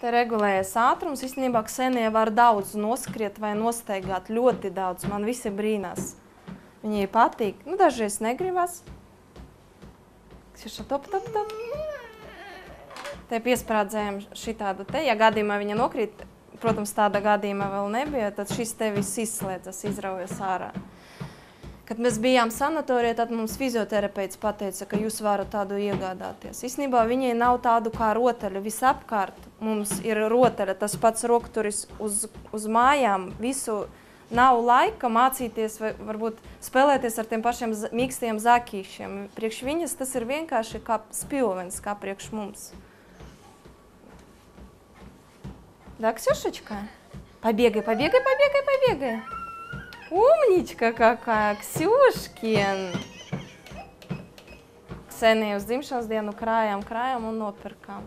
Te regulējas ātrums. Īstenībā Ksenija var daudz noskriet vai nosteigāt, ļoti daudz. Man visi brīnās. Viņai patīk. Nu, dažreiz negribas. Kseša, top. Te piesprādzējam šitādu te. Ja gadījumā viņa nokrīt, protams, tāda gadījumā vēl nebija, tad šis te viss izslēdzas, izraujas ārā. Kad mēs bijām sanatorijā, tad mums fizioterapeits pateica, ka jūs varat tādu iegādāties. Īstenībā viņai nav tādu kā rotaļu visapkārt. Mums ir rotaļa, tas pats rokturis uz mājām. Visu nav laika mācīties vai varbūt spēlēties ar tiem pašiem mīkstiem zakīšiem. Priekš viņas tas ir vienkārši kā spilvens, kā priekš mums. Да, Ксюшечка? Побегай. Умничка какая, Ксюшкин! Kseniju uz dzimšanas dienu krājām un nopirkām.